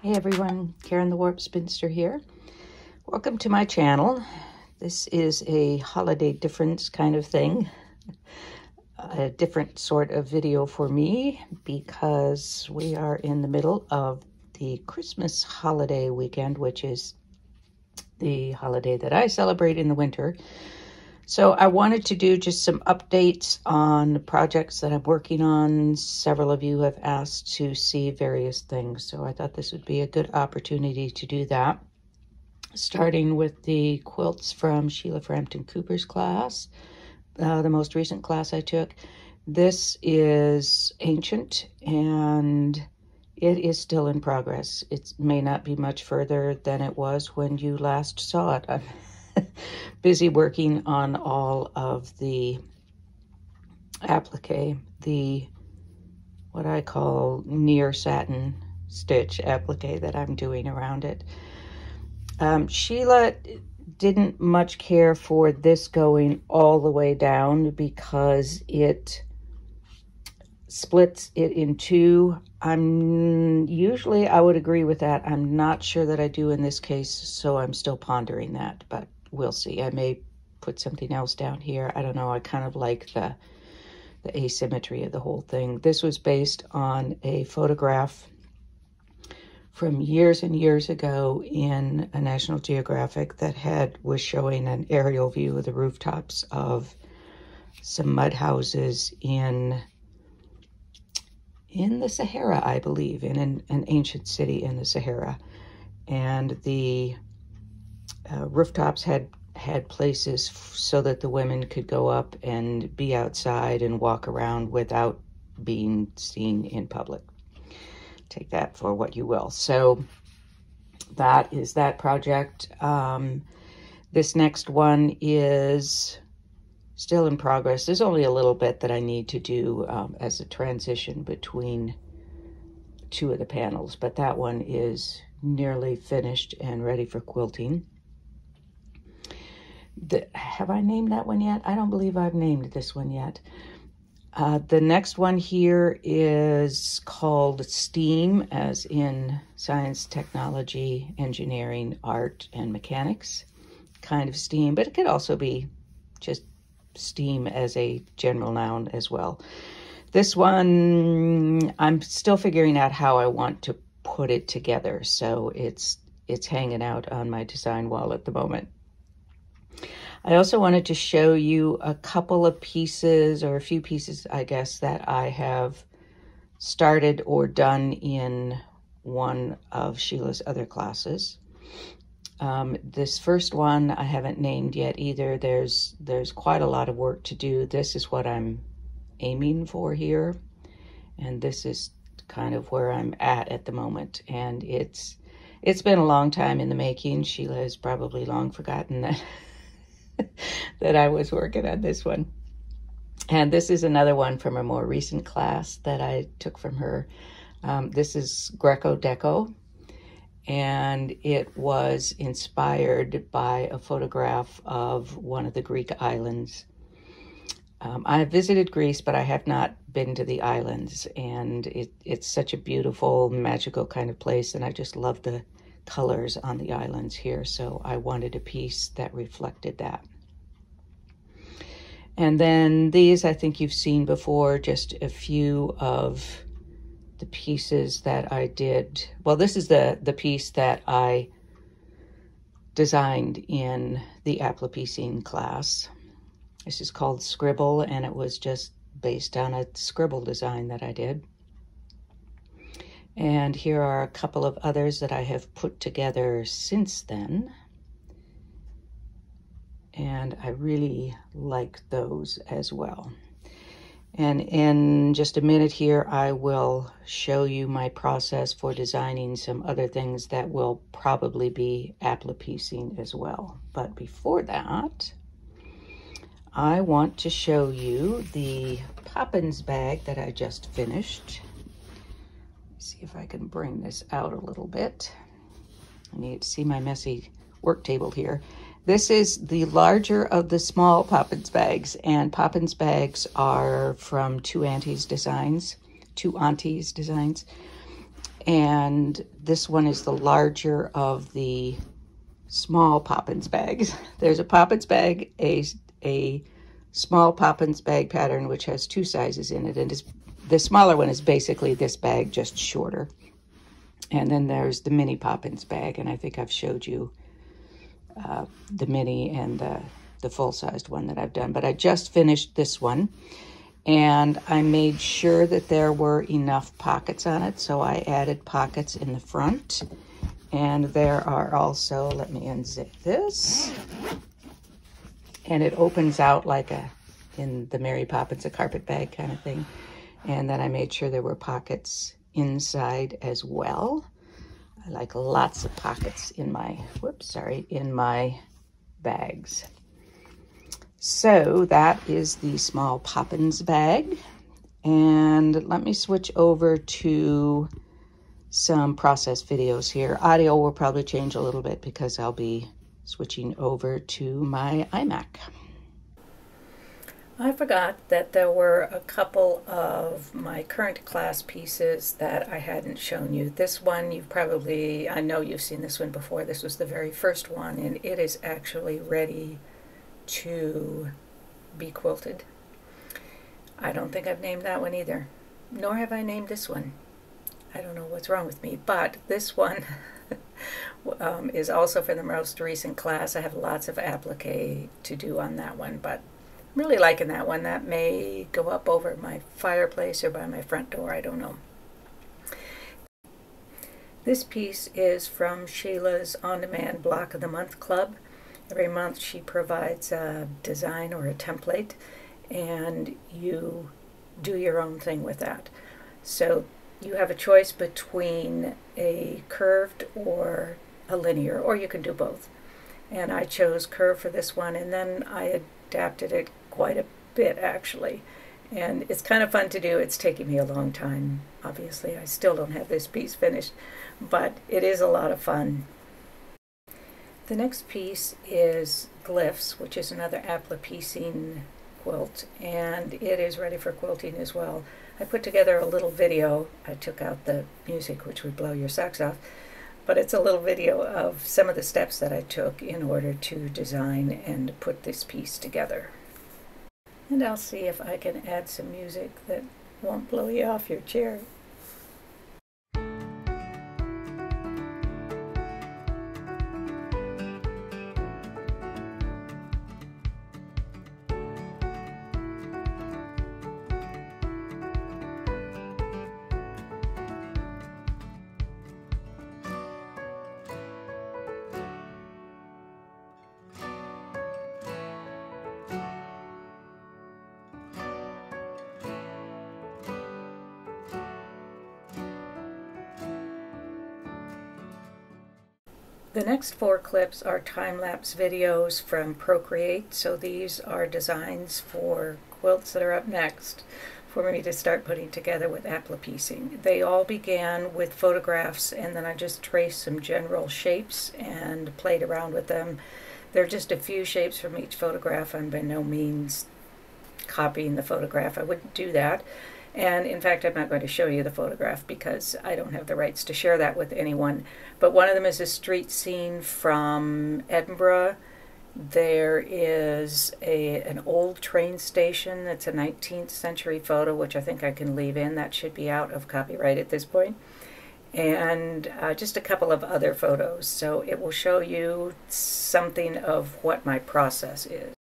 Hey everyone, Karen the Warp Spinster here. Welcome to my channel. This is a holiday difference kind of thing. A different sort of video for me because we are in the middle of the Christmas holiday weekend, which is the holiday that I celebrate in the winter. So I wanted to do just some updates on the projects that I'm working on. Several of you have asked to see various things, so I thought this would be a good opportunity to do that. Starting with the quilts from Sheila Frampton Cooper's class, the most recent class I took. This is ancient and it is still in progress. It may not be much further than it was when you last saw it. I'm busy working on all of the applique, the what I call near satin stitch applique that I'm doing around it. Sheila didn't much care for this going all the way down because it splits it in two. Usually I would agree with that. I'm not sure that I do in this case, so I'm still pondering that, but we'll see. I may put something else down here. I don't know. I kind of like the asymmetry of the whole thing. This was based on a photograph from years and years ago in a National Geographic that was showing an aerial view of the rooftops of some mud houses in the Sahara, I believe, in an ancient city in the Sahara. And the rooftops had places so that the women could go up and be outside and walk around without being seen in public. Take that for what you will. So that is that project. This next one is still in progress. There's only a little bit that I need to do as a transition between two of the panels, but that one is nearly finished and ready for quilting. Have I named that one yet? I don't believe I've named this one yet. The next one here is called STEAM, as in science, technology, engineering, art, and mechanics. Kind of STEAM, but it could also be just STEAM as a general noun as well. This one, I'm still figuring out how I want to put it together, so it's hanging out on my design wall at the moment. I also wanted to show you a couple of pieces, or a few pieces, I guess, that I have started or done in one of Sheila's other classes. This first one I haven't named yet either. There's quite a lot of work to do. This is what I'm aiming for here, and this is kind of where I'm at the moment. And it's been a long time in the making. Sheila has probably long forgotten that that I was working on this one. And this is another one from a more recent class that I took from her. This is Greco-Deco, and it was inspired by a photograph of one of the Greek islands. I have visited Greece, but I have not been to the islands, and it's such a beautiful, magical kind of place, and I just love the colors on the islands here, so I wanted a piece that reflected that. And then these I think you've seen before, just a few of the pieces that I did. Well, this is the piece that I designed in the applique class. This is called Scribble, and it was just based on a scribble design that I did. And here are a couple of others that I have put together since then. And I really like those as well. And in just a minute here, I will show you my process for designing some other things that will probably be appliquing as well. But before that, I want to show you the Poppins bag that I just finished. See if I can bring this out a little bit. I need to see my messy work table here. This is the larger of the small Poppins bags, and Poppins bags are from Two Aunties Designs, And this one is the larger of the small Poppins bags. There's a Poppins bag, a small Poppins bag pattern, which has two sizes in it. And the smaller one is basically this bag, just shorter. And then there's the mini Poppins bag. And I think I've showed you the mini and the full-sized one that I've done. But I just finished this one. And I made sure that there were enough pockets on it, so I added pockets in the front. And there are also, let me unzip this, and it opens out like in the Mary Poppins, a carpet bag kind of thing. And then I made sure there were pockets inside as well. I like lots of pockets in my, in my bags. So that is the small Poppins bag. And let me switch over to some process videos here. Audio will probably change a little bit because I'll be switching over to my iMac. I forgot that there were a couple of my current class pieces that I hadn't shown you. This one you've probably, I know you've seen this one before. This was the very first one, and it is actually ready to be quilted. I don't think I've named that one either, nor have I named this one. I don't know what's wrong with me, but this one is also for the most recent class. I have lots of applique to do on that one, but I'm really liking that one. That may go up over my fireplace or by my front door, I don't know. This piece is from Sheila's On-Demand Block of the Month Club. Every month she provides a design or a template, and you do your own thing with that. So you have a choice between a curved or a linear, or you can do both. And I chose curve for this one, and then I adapted it quite a bit actually. And it's kind of fun to do. It's taking me a long time. Obviously, I still don't have this piece finished, but it is a lot of fun. The next piece is Glyphs, which is another applique quilt, and it is ready for quilting as well. I put together a little video. I took out the music, which would blow your socks off, but it's a little video of some of the steps that I took in order to design and put this piece together. And I'll see if I can add some music that won't blow you off your chair. The next 4 clips are time-lapse videos from Procreate, so these are designs for quilts that are up next for me to start putting together with applique. They all began with photographs, and then I just traced some general shapes and played around with them. There are just a few shapes from each photograph. I'm by no means copying the photograph. I wouldn't do that. And in fact, I'm not going to show you the photograph because I don't have the rights to share that with anyone. But one of them is a street scene from Edinburgh. There is an old train station that's a 19th century photo, which I think I can leave in. That should be out of copyright at this point. And just a couple of other photos. So it will show you something of what my process is.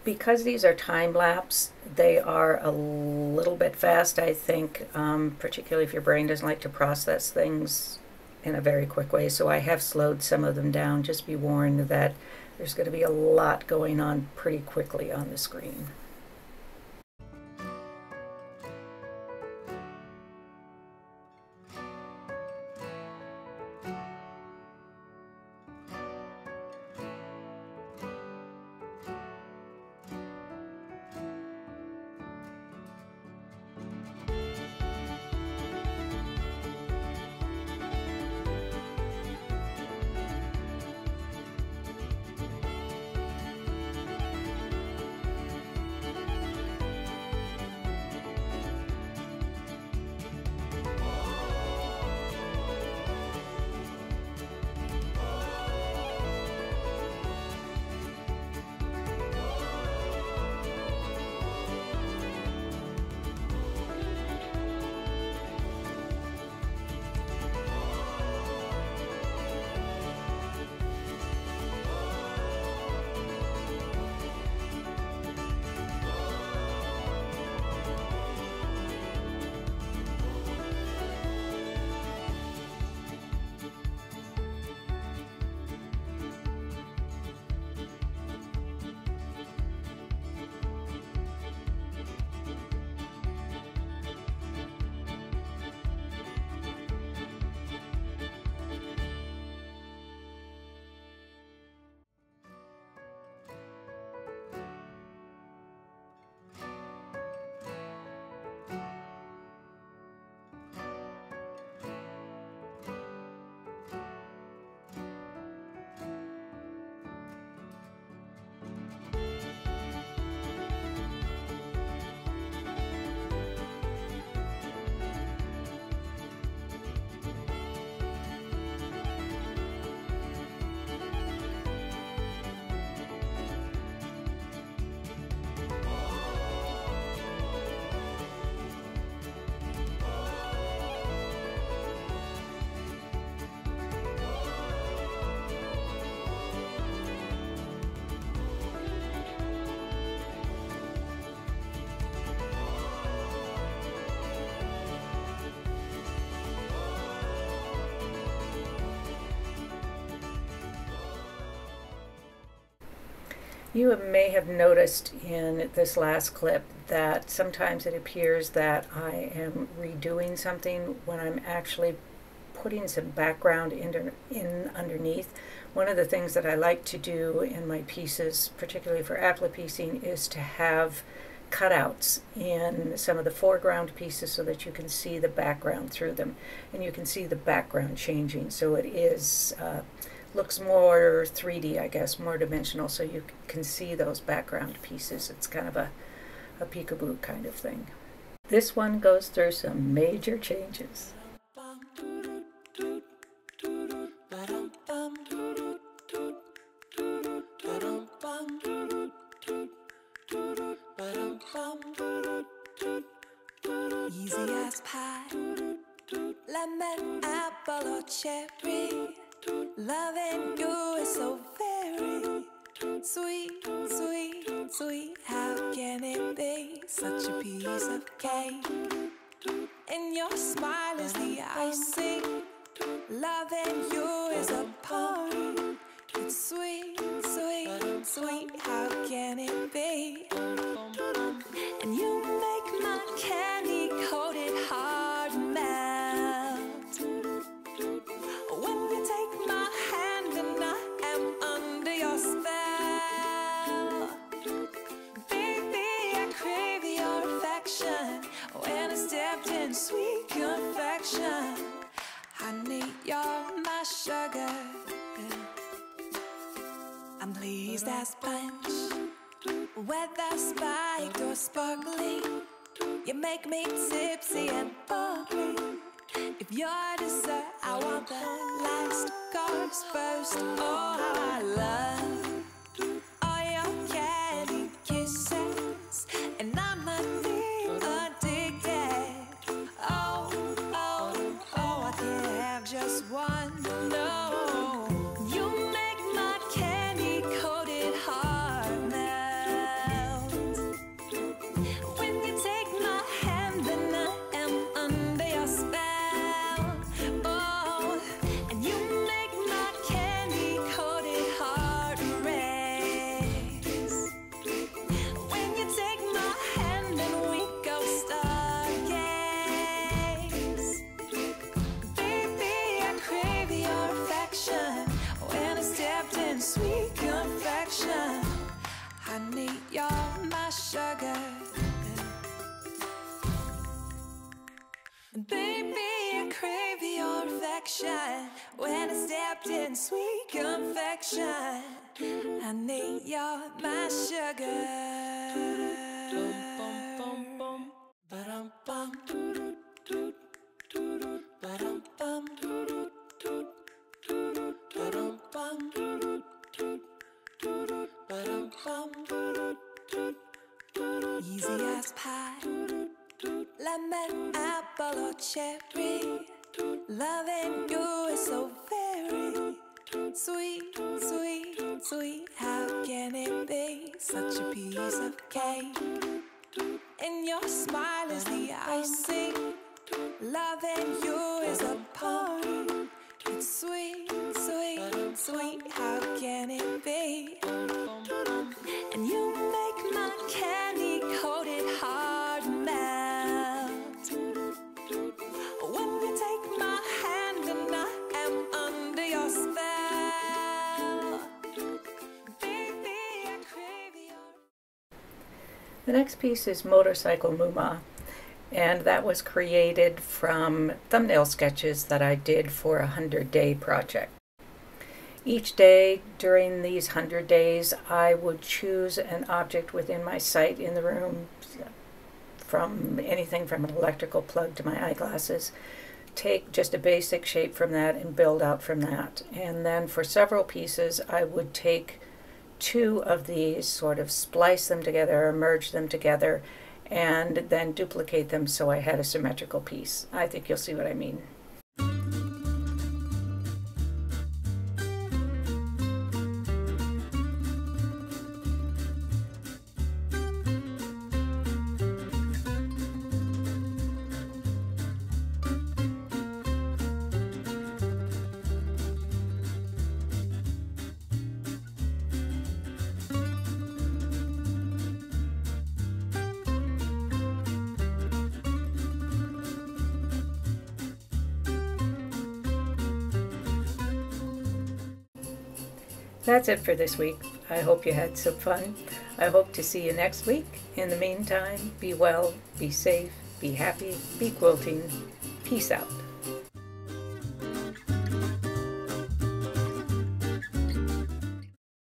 Because these are time-lapse, they are a little bit fast, I think, particularly if your brain doesn't like to process things in a very quick way. So I have slowed some of them down. Just be warned that there's going to be a lot going on pretty quickly on the screen. You may have noticed in this last clip that sometimes it appears that I am redoing something when I'm actually putting some background in underneath. One of the things that I like to do in my pieces, particularly for applique piecing, is to have cutouts in some of the foreground pieces so that you can see the background through them, and you can see the background changing, so it is looks more 3D, I guess, more dimensional, so you can see those background pieces. It's kind of a peekaboo kind of thing. This one goes through some major changes. Easy as pie, lemon, apple or cherry. Loving you is so very sweet, sweet, sweet. How can it be such a piece of cake? And your smile is the icing. Loving you is a party. It's sweet, sweet, sweet. How can it be? And you make my candy coated heart melt. When you take my hand and I am under your spell. Baby, I crave your affection. When I stepped in sweet confection. Honey, you're my sugar. I'm pleased as punch. Whether spiked or sparkling, you make me tipsy and bubbly. If you're dessert, I want the last course first. Oh, how I love all your candy kisses, and I'm addicted. Oh, oh, oh, I can't have just one. No, you make my candy coated heart melt. When you take my hand, then I am under your spell. Oh, and you make my candy coated heart race. When you take my hand and we go stargaze. Baby, I crave your affection. When I stepped in sweet confection. Honey, you're my sugar. Baby, I crave your affection. When I stepped in sweet confection. Honey, you're my sugar. Easy as pie, lemon, apple or cherry. Loving you is so very sweet, sweet, sweet. How can it be such a piece of cake? And your smile is the icing. Loving you is a party. It's sweet, sweet, sweet. How can it be? And you make my candy coated heart melt. When you take my hand and I am under your spell. Baby, I crave your... The next piece is Motorcycle Muma, and that was created from thumbnail sketches that I did for a 100-day project. Each day during these 100 days, I would choose an object within my sight in the room, from anything from an electrical plug to my eyeglasses, take just a basic shape from that and build out from that. And then for several pieces, I would take two of these, sort of splice them together or merge them together, and then duplicate them so I had a symmetrical piece. I think you'll see what I mean. That's it for this week. I hope you had some fun. I hope to see you next week. In the meantime, be well, be safe, be happy, be quilting. Peace out.